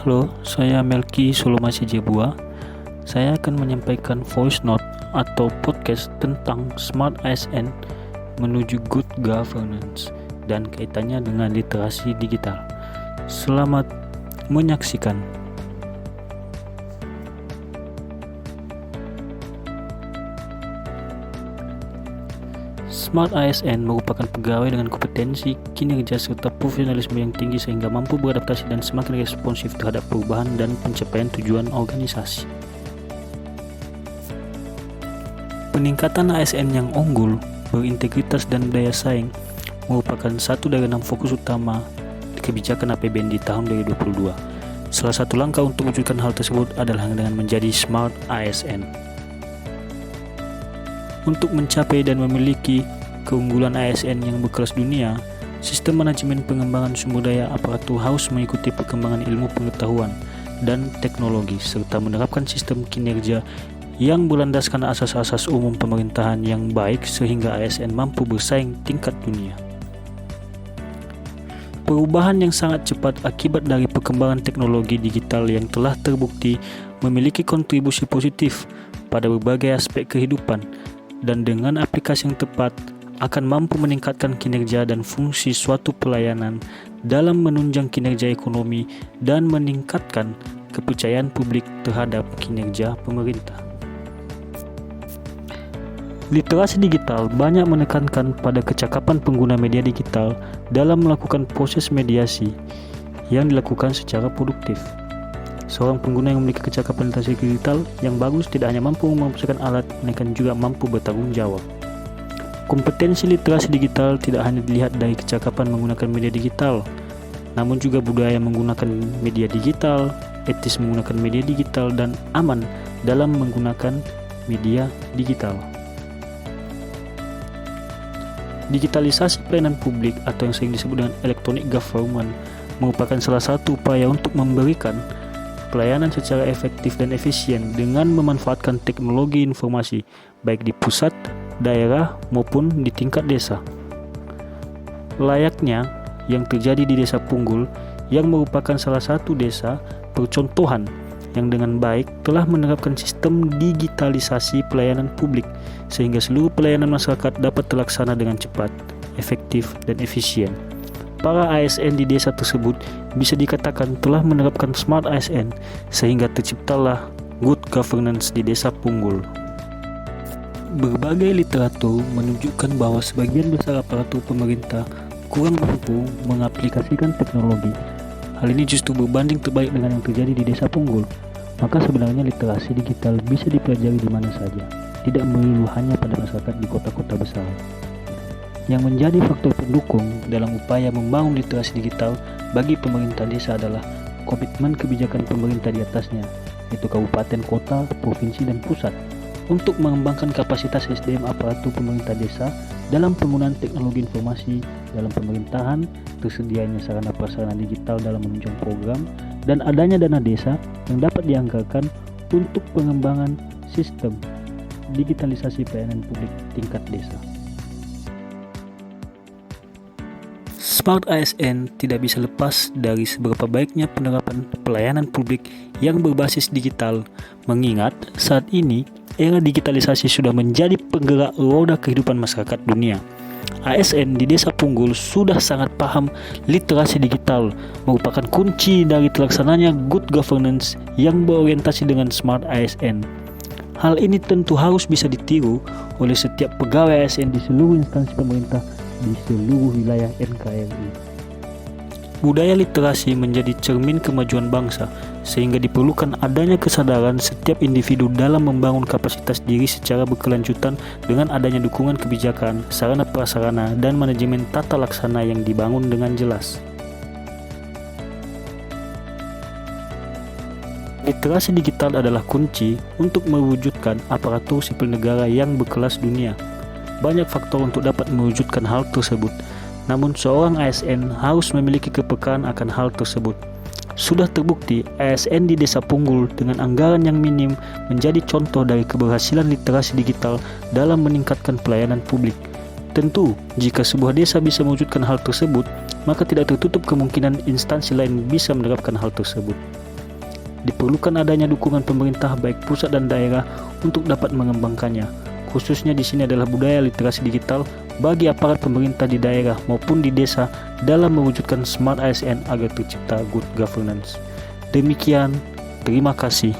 Halo, saya Melki Solomasi Jebua. Saya akan menyampaikan voice note atau podcast tentang Smart ASN menuju Good Governance dan kaitannya dengan literasi digital. Selamat menyaksikan. Smart ASN merupakan pegawai dengan kompetensi, kinerja, serta profesionalisme yang tinggi sehingga mampu beradaptasi dan semakin responsif terhadap perubahan dan pencapaian tujuan organisasi. Peningkatan ASN yang unggul, berintegritas dan daya saing merupakan satu dari 6 fokus utama kebijakan APBN di tahun 2022. Salah satu langkah untuk mewujudkan hal tersebut adalah dengan menjadi Smart ASN. Untuk mencapai dan memiliki keunggulan ASN yang berkelas dunia, sistem manajemen pengembangan sumber daya aparatur harus mengikuti perkembangan ilmu pengetahuan dan teknologi serta menerapkan sistem kinerja yang berlandaskan asas-asas umum pemerintahan yang baik sehingga ASN mampu bersaing tingkat dunia. Perubahan yang sangat cepat akibat dari perkembangan teknologi digital yang telah terbukti memiliki kontribusi positif pada berbagai aspek kehidupan dan dengan aplikasi yang tepat akan mampu meningkatkan kinerja dan fungsi suatu pelayanan dalam menunjang kinerja ekonomi dan meningkatkan kepercayaan publik terhadap kinerja pemerintah. Literasi digital banyak menekankan pada kecakapan pengguna media digital dalam melakukan proses mediasi yang dilakukan secara produktif. Seorang pengguna yang memiliki kecakapan literasi digital yang bagus tidak hanya mampu memasukkan alat, melainkan juga mampu bertanggung jawab. Kompetensi literasi digital tidak hanya dilihat dari kecakapan menggunakan media digital, namun juga budaya menggunakan media digital, etis menggunakan media digital, dan aman dalam menggunakan media digital. Digitalisasi pelayanan publik atau yang sering disebut dengan electronic government merupakan salah satu upaya untuk memberikan pelayanan secara efektif dan efisien dengan memanfaatkan teknologi informasi baik di pusat, daerah maupun di tingkat desa. Layaknya yang terjadi di Desa Punggul yang merupakan salah satu desa percontohan yang dengan baik telah menerapkan sistem digitalisasi pelayanan publik sehingga seluruh pelayanan masyarakat dapat terlaksana dengan cepat, efektif dan efisien. Para ASN di desa tersebut bisa dikatakan telah menerapkan Smart ASN sehingga terciptalah Good Governance di Desa Punggul. Berbagai literatur menunjukkan bahwa sebagian besar aparatur pemerintah kurang mampu mengaplikasikan teknologi. Hal ini justru berbanding terbalik dengan yang terjadi di Desa Punggul. Maka sebenarnya literasi digital bisa dipelajari di mana saja, tidak melulu hanya pada masyarakat di kota-kota besar. Yang menjadi faktor pendukung dalam upaya membangun literasi digital bagi pemerintah desa adalah komitmen kebijakan pemerintah di atasnya, yaitu kabupaten, kota, provinsi, dan pusat, untuk mengembangkan kapasitas SDM aparatur pemerintah desa dalam penggunaan teknologi informasi dalam pemerintahan, tersedianya sarana prasarana digital dalam menunjang program, dan adanya dana desa yang dapat dianggarkan untuk pengembangan sistem digitalisasi pelayanan publik tingkat desa. Smart ASN tidak bisa lepas dari seberapa baiknya penerapan pelayanan publik yang berbasis digital, mengingat saat ini era digitalisasi sudah menjadi penggerak roda kehidupan masyarakat dunia. ASN di Desa Punggul sudah sangat paham literasi digital merupakan kunci dari terlaksananya Good Governance yang berorientasi dengan Smart ASN. Hal ini tentu harus bisa ditiru oleh setiap pegawai ASN di seluruh instansi pemerintah di seluruh wilayah NKRI. Budaya literasi menjadi cermin kemajuan bangsa, sehingga diperlukan adanya kesadaran setiap individu dalam membangun kapasitas diri secara berkelanjutan dengan adanya dukungan kebijakan, sarana prasarana, dan manajemen tata laksana yang dibangun dengan jelas. Literasi digital adalah kunci untuk mewujudkan aparatur sipil negara yang berkelas dunia. Banyak faktor untuk dapat mewujudkan hal tersebut, namun seorang ASN harus memiliki kepekaan akan hal tersebut. Sudah terbukti ASN di Desa Punggul dengan anggaran yang minim menjadi contoh dari keberhasilan literasi digital dalam meningkatkan pelayanan publik. Tentu, jika sebuah desa bisa mewujudkan hal tersebut, maka tidak tertutup kemungkinan instansi lain bisa menerapkan hal tersebut. diperlukan adanya dukungan pemerintah baik pusat dan daerah untuk dapat mengembangkannya. Khususnya di sini adalah budaya literasi digital bagi aparat pemerintah di daerah maupun di desa dalam mewujudkan Smart ASN agar tercipta good governance. Demikian, terima kasih.